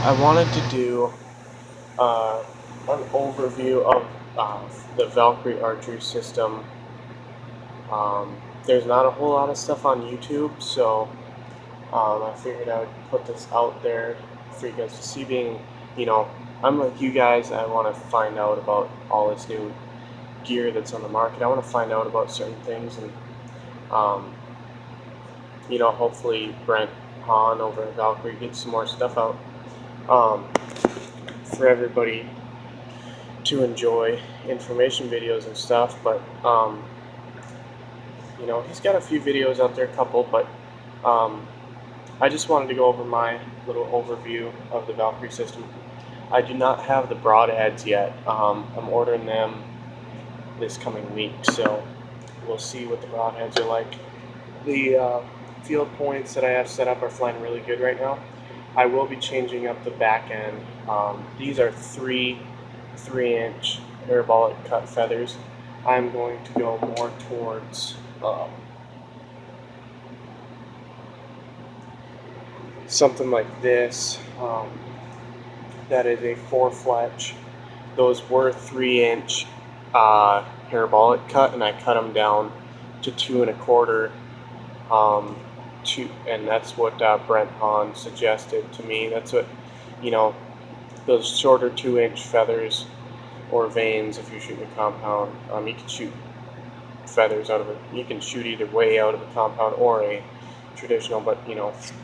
I wanted to do an overview of the Valkyrie Archery System. There's not a whole lot of stuff on YouTube, so I figured I would put this out there for you guys to see. Being, I'm like you guys, I want to find out about all this new gear that's on the market. I want to find out about certain things, and um, hopefully Brent Hahn over at Valkyrie gets some more stuff out um, for everybody to enjoy information videos and stuff. But he's got a few videos out there, a couple, but I just wanted to go over my little overview of the Valkyrie system. I do not have the broadheads yet. I'm ordering them this coming week, so we'll see what the broadheads are like. The field points that I have set up are flying really good right now. I will be changing up the back end. These are 3-inch parabolic cut feathers. I'm going to go more towards something like this. That is a 4-fletch. Those were 3-inch parabolic cut, and I cut them down to 2 1/4. And that's what Brent Hahn suggested to me. That's what, those shorter 2-inch feathers or vanes. If you're shooting a compound, you can shoot feathers out of it. You can shoot either way out of a compound or a traditional, but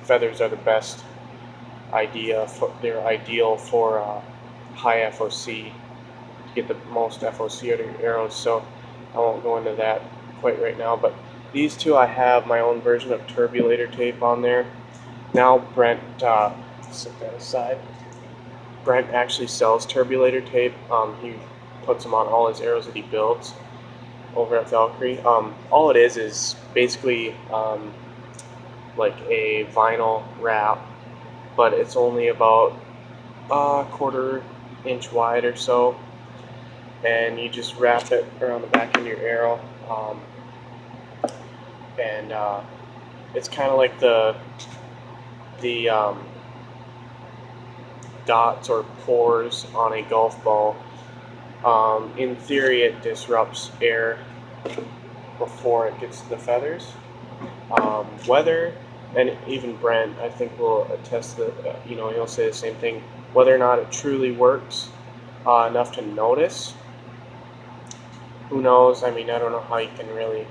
feathers are the best idea. They're ideal for high FOC, to get the most FOC out of your arrows. So I won't go into that quite right now, but these two, I have my own version of turbulator tape on there. Now Brent, set that aside. Brent actually sells turbulator tape. He puts them on all his arrows that he builds over at Valkyrie. All it is basically like a vinyl wrap, but it's only about a 1/4 inch wide or so, and you just wrap it around the back end of your arrow. And it's kind of like the dots or pores on a golf ball. In theory, it disrupts air before it gets to the feathers. Whether, and even Brent, I think, will attest that, he'll say the same thing. Whether or not it truly works enough to notice, who knows? I mean, I don't know how you can really.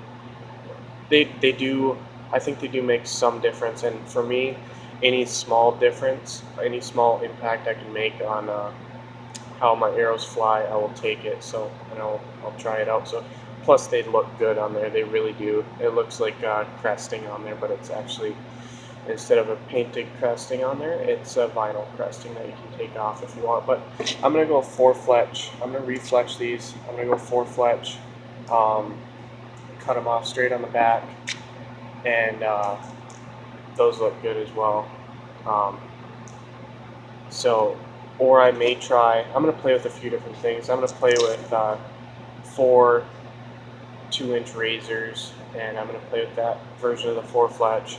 They do. I think they do make some difference, and for me, any small difference, any small impact I can make on how my arrows fly, I will take it. So, I'll try it out. So, plus they look good on there. They really do. It looks like cresting on there, but it's actually, instead of a painted cresting on there, it's a vinyl cresting that you can take off if you want. But I'm gonna go 4-fletch. I'm gonna refletch these. I'm gonna go 4-fletch. Cut them off straight on the back, and those look good as well. Or I may try, I'm going to play with a few different things. I'm going to play with 4 2-inch razors, and I'm going to play with that version of the 4-fletch,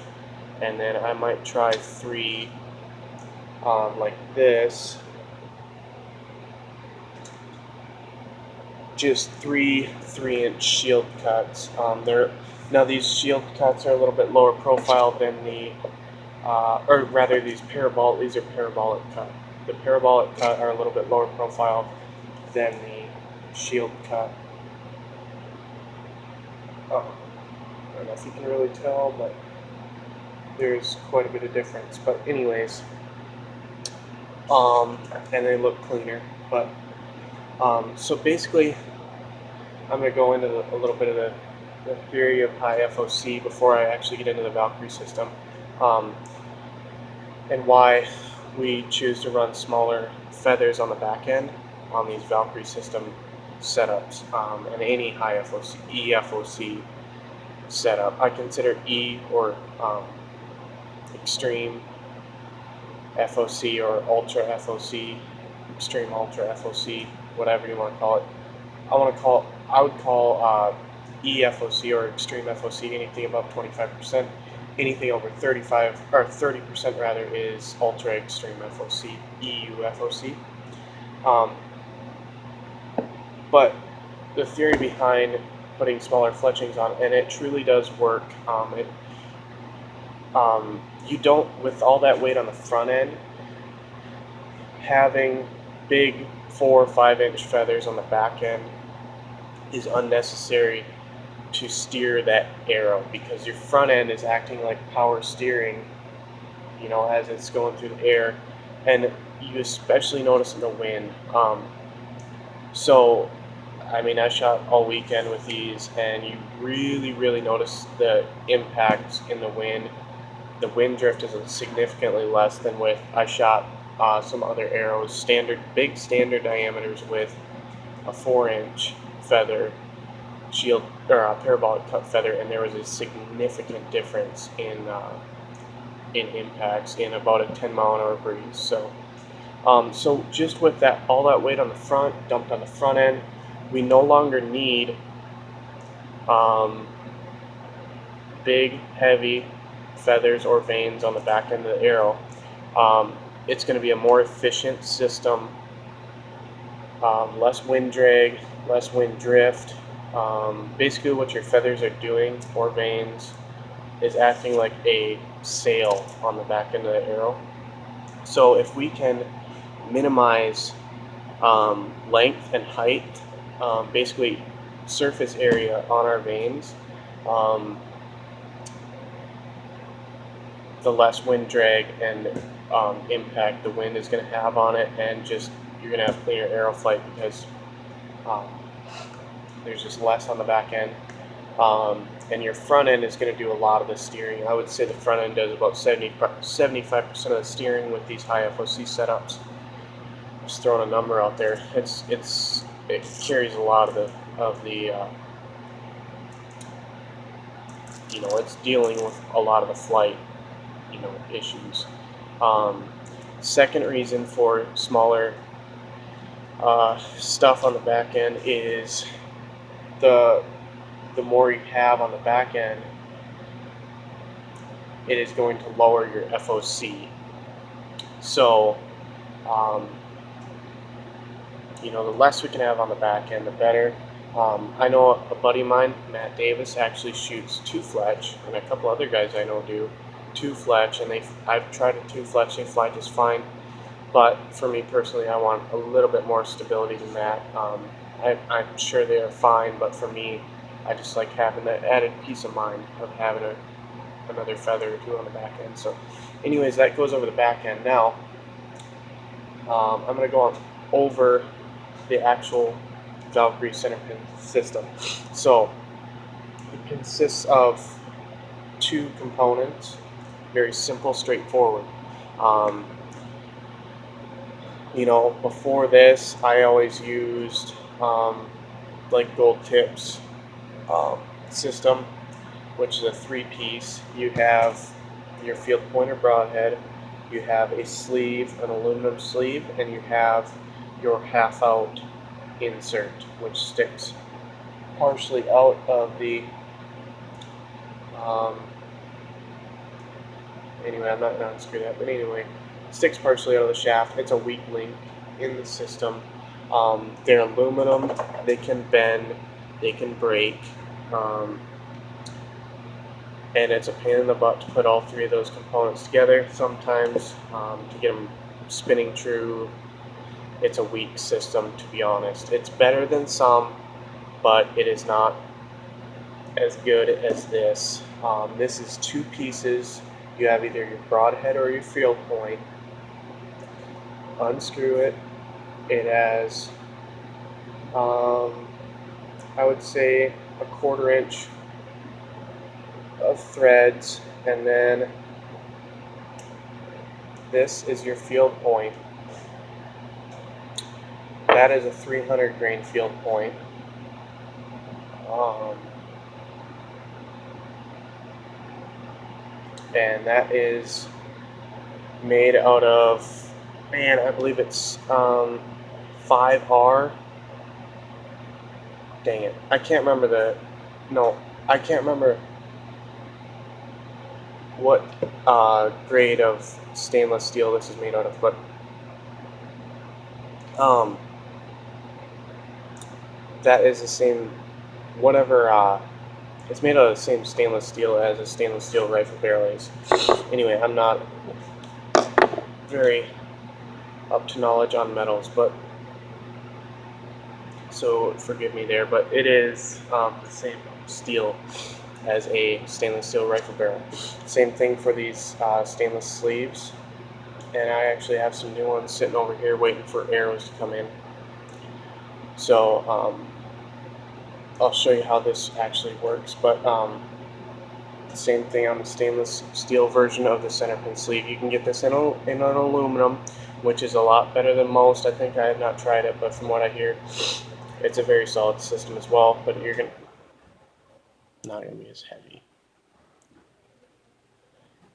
and then I might try 3 like this. Just 3-inch shield cuts. Now these shield cuts are a little bit lower profile than these are parabolic cut. The parabolic cut are a little bit lower profile than the shield cut. I don't know if you can really tell, but there's quite a bit of difference. But anyways, and they look cleaner. But so basically, I'm going to go into a little bit of the theory of high FOC before I actually get into the Valkyrie system, and why we choose to run smaller feathers on the back end on these Valkyrie system setups, and any high FOC, EFOC setup. I consider E or extreme FOC or ultra FOC, extreme ultra FOC, whatever you want to call it. I would call EFOC or extreme FOC anything above 25%, anything over 35 or 30% rather is ultra extreme FOC, EU FOC. But the theory behind putting smaller fletchings on, and it truly does work. You don't, with all that weight on the front end, having big 4 or 5 inch feathers on the back end is unnecessary to steer that arrow, because your front end is acting like power steering, you know, as it's going through the air, and you especially notice in the wind. So I mean, I shot all weekend with these, and you really notice the impact in the wind. The wind drift is significantly less than with, I shot some other arrows, big standard diameters with a 4-inch feather shield, or a parabolic cut feather, and there was a significant difference in impacts in about a 10-mile-an-hour breeze. So just with that, all that weight on the front, dumped on the front end, we no longer need big, heavy feathers or vanes on the back end of the arrow. It's going to be a more efficient system, less wind drag, less wind drift. Basically what your feathers are doing, or vanes, is acting like a sail on the back end of the arrow. So if we can minimize length and height, basically surface area on our vanes, the less wind drag and impact the wind is going to have on it, and just you're going to have cleaner arrow flight because there's just less on the back end, and your front end is going to do a lot of the steering. I would say the front end does about 75% of the steering with these high FOC setups. Just throwing a number out there. It carries a lot of the you know, it's dealing with a lot of the flight, you know, issues. Second reason for smaller stuff on the back end is the more you have on the back end, it is going to lower your FOC. So you know, the less we can have on the back end, the better. I know a buddy of mine, Matt Davis, actually shoots 2-fletch, and a couple other guys I know do 2-fletch, and I've tried a 2-fletch, they fly just fine. But for me personally, I want a little bit more stability than that. I'm sure they are fine, but for me, I just like having that added peace of mind of having another feather or two on the back end. So anyways, that goes over the back end. Now, I'm going to go on over the actual Valkyrie center pin system. So it consists of 2 components, very simple, straightforward. You know, before this, I always used like Gold Tips system, which is a 3-piece. You have your field pointer broadhead, you have a sleeve, an aluminum sleeve, and you have your half-out insert, which sticks partially out of the anyway, I'm not going to unscrew that, but anyway, it sticks partially out of the shaft. It's a weak link in the system. They're aluminum, they can bend, they can break, and it's a pain in the butt to put all 3 of those components together sometimes, to get them spinning true. It's a weak system, to be honest. It's better than some, but it is not as good as this. This is 2 pieces. You have either your broadhead or your field point. Unscrew it. It has, I would say, a 1/4 inch of threads, and then this is your field point. That is a 300 grain field point. And that is made out of, man, I believe it's 5R. Dang it, I can't remember I can't remember. what grade of stainless steel this is made out of, but that is the same, whatever, it's made out of the same stainless steel as a stainless steel rifle barrel is. Anyway, I'm not very up to knowledge on metals, but so forgive me there, but it is the same steel as a stainless steel rifle barrel. Same thing for these stainless sleeves, and I actually have some new ones sitting over here waiting for arrows to come in. So I'll show you how this actually works, but same thing on the stainless steel version of the center pin sleeve. You can get this in an aluminum, which is a lot better than most. I think I have not tried it, but from what I hear, it's a very solid system as well, but you're not gonna be as heavy.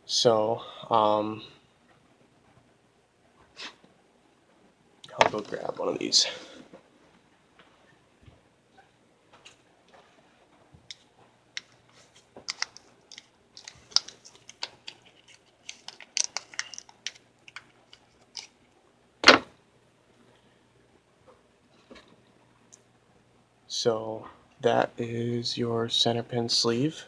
So I'll go grab one of these. So that is your center pin sleeve.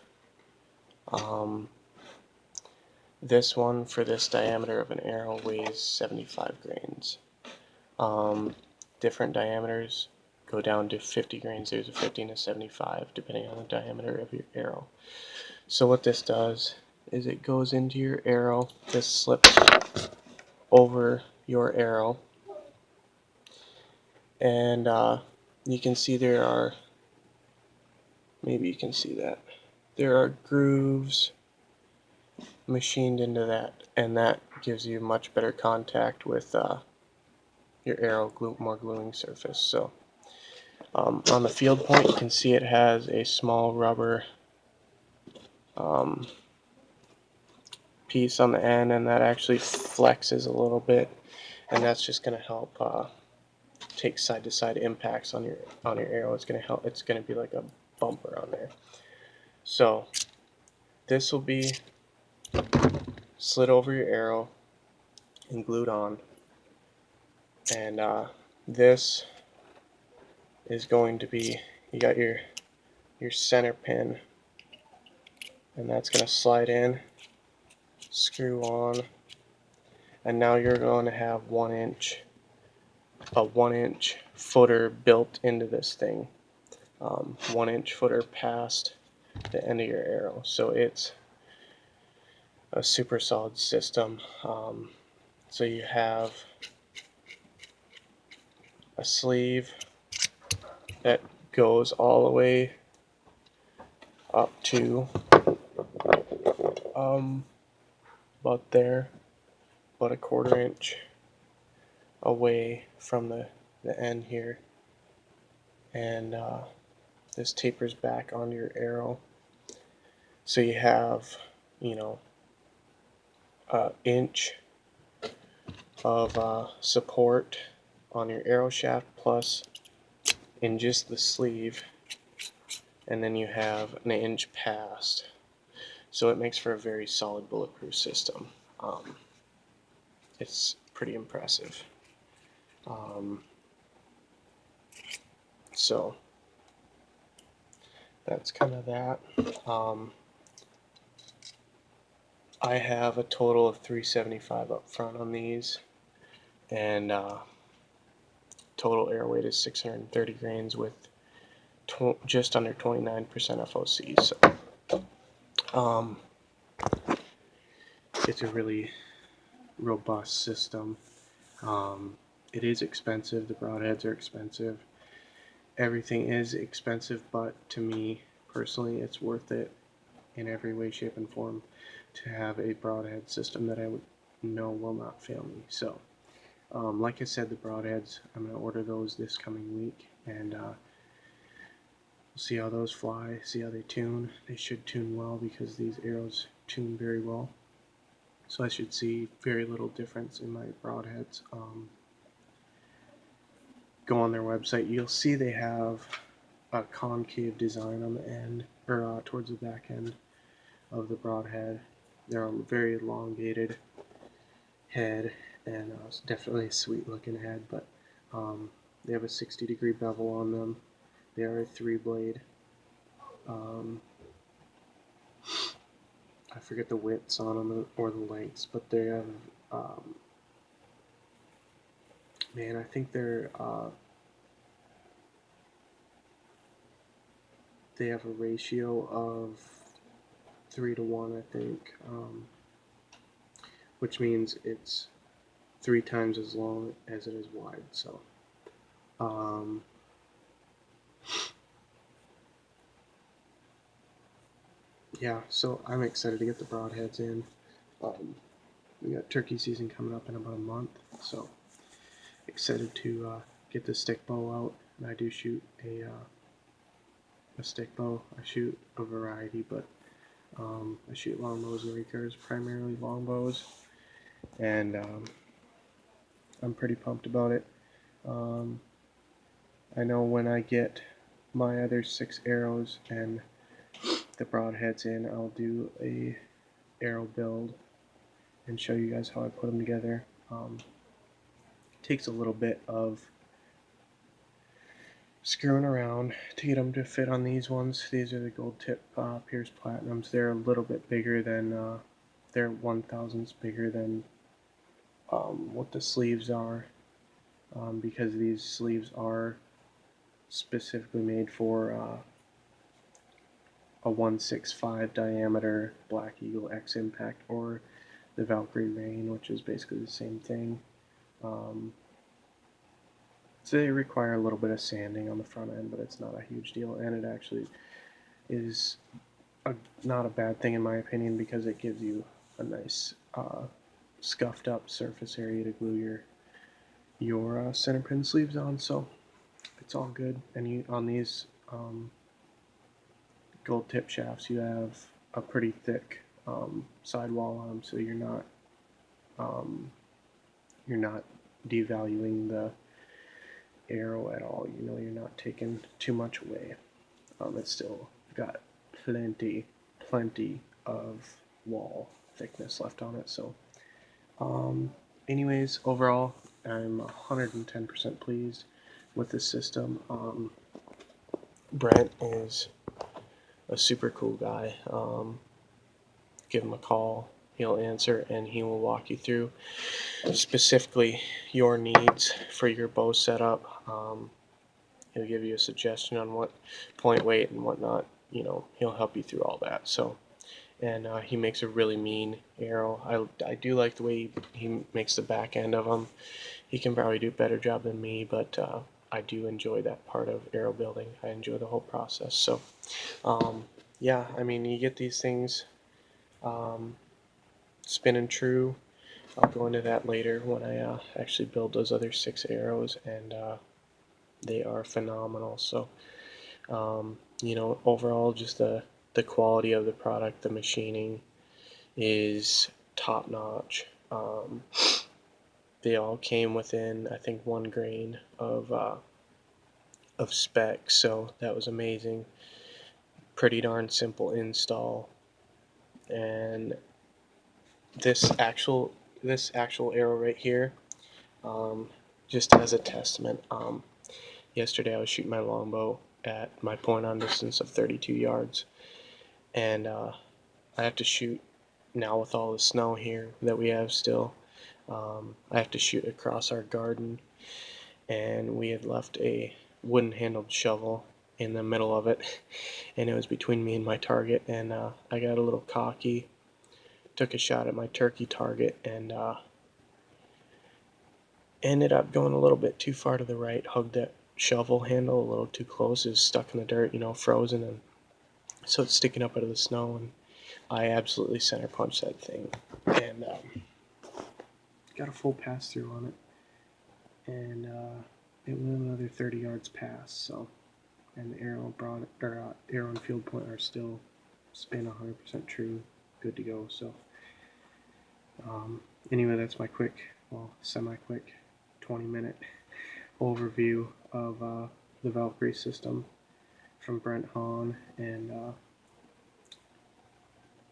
This one for this diameter of an arrow weighs 75 grains. Different diameters go down to 50 grains. There's a 50 and a 75 depending on the diameter of your arrow. So what this does is it goes into your arrow. This slips over your arrow, and you can see there are, maybe you can see that, there are grooves machined into that, and that gives you much better contact with your arrow, more gluing surface. So on the field point, you can see it has a small rubber piece on the end, and that actually flexes a little bit, and that's just going to help take side-to-side impacts on your arrow. It's going to help. It's going to be like a bumper on there. So this will be slid over your arrow and glued on, and this is going to be, you got your center pin, and that's going to slide in, screw on, and now you're going to have a 1 inch footer built into this thing, 1 inch footer past the end of your arrow. So it's a super solid system. So you have a sleeve that goes all the way up to about there, about a 1/4 inch away from the end here, and this tapers back onto your arrow. So you have, you know, an inch of support on your arrow shaft plus in just the sleeve, and then you have an inch past. So it makes for a very solid bulletproof system. It's pretty impressive. So that's kind of that. I have a total of $375 up front on these, and total air weight is 630 grains with just under 29% FOC. So it's a really robust system. It is expensive. The broadheads are expensive. Everything is expensive, but to me personally, it's worth it in every way, shape, and form to have a broadhead system that I would know will not fail me. So, like I said, the broadheads, I'm going to order those this coming week, and we'll see how those fly, see how they tune. They should tune well because these arrows tune very well. So I should see very little difference in my broadheads. Go on their website, you'll see they have a concave design on the end, or towards the back end of the broadhead, They're a very elongated head, and it's definitely a sweet looking head, but they have a 60-degree bevel on them. They are a 3-blade. I forget the widths on them or the lengths, but they have, man, I think they have a ratio of 3 to 1, I think, which means it's 3 times as long as it is wide. So, yeah, so I'm excited to get the broadheads in. We got turkey season coming up in about a month, so excited to get the stick bow out. And I do shoot a stick bow. I shoot a variety, but I shoot longbows and recurves, primarily longbows, and I'm pretty pumped about it. I know when I get my other 6 arrows and the broadheads in, I'll do a arrow build and show you guys how I put them together. It takes a little bit of screwing around to get them to fit on these ones. These are the gold tip Pierce Platinums. They're a little bit bigger than, they're 1/1000ths bigger than what the sleeves are, because these sleeves are specifically made for a 165 diameter Black Eagle X Impact or the Valkyrie Rain, which is basically the same thing. So they require a little bit of sanding on the front end, but it's not a huge deal, and it actually is not a bad thing in my opinion, because it gives you a nice scuffed up surface area to glue your center pin sleeves on, so it's all good. And on these gold tip shafts, you have a pretty thick sidewall on them, so you're not devaluing the arrow at all. You know, you're not taking too much away. It's still got plenty of wall thickness left on it. So anyways, overall I'm 110% pleased with this system. Brent is a super cool guy. Give him a call, he'll answer, and he will walk you through specifically your needs for your bow setup. He'll give you a suggestion on what point weight and whatnot. You know, he'll help you through all that. So, and he makes a really mean arrow. I do like the way he makes the back end of them. He can probably do a better job than me, but I do enjoy that part of arrow building. I enjoy the whole process. So, yeah, I mean, you get these things spinning true. I'll go into that later when I actually build those other 6 arrows, and they are phenomenal. So, you know, overall, just the quality of the product, the machining is top notch. They all came within, I think, 1 grain of spec, so that was amazing. Pretty darn simple install, and this actual arrow right here, just as a testament. Yesterday I was shooting my longbow at my point on distance of 32 yards, and I have to shoot now with all the snow here that we have still. I have to shoot across our garden, and we had left a wooden handled shovel in the middle of it, and it was between me and my target, and I got a little cocky, took a shot at my turkey target, and ended up going a little bit too far to the right, hugged that shovel handle a little too close, is stuck in the dirt, you know, frozen, and so it's sticking up out of the snow, and I absolutely center punched that thing, and got a full pass through on it, and it went another 30 yards past. So, and the arrow and field point are still spin 100% true, good to go. So, anyway, that's my quick, well, semi-quick 20-minute overview of the Valkyrie system from Brent Hahn, and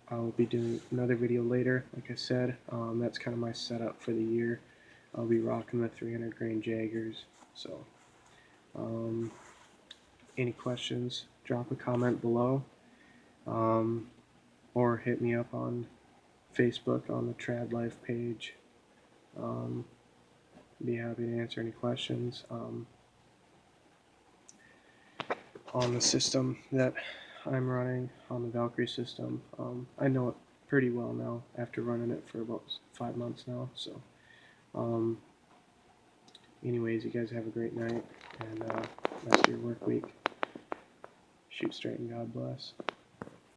I'll be doing another video later. Like I said, that's kind of my setup for the year. I'll be rocking the 300 grain Jaggers. So, any questions, drop a comment below, or hit me up on Facebook on the Trad Life page. Be happy to answer any questions on the system that I'm running, on the Valkyrie system. I know it pretty well now after running it for about 5 months now. So, anyways, you guys have a great night and rest of your work week. Shoot straight and God bless.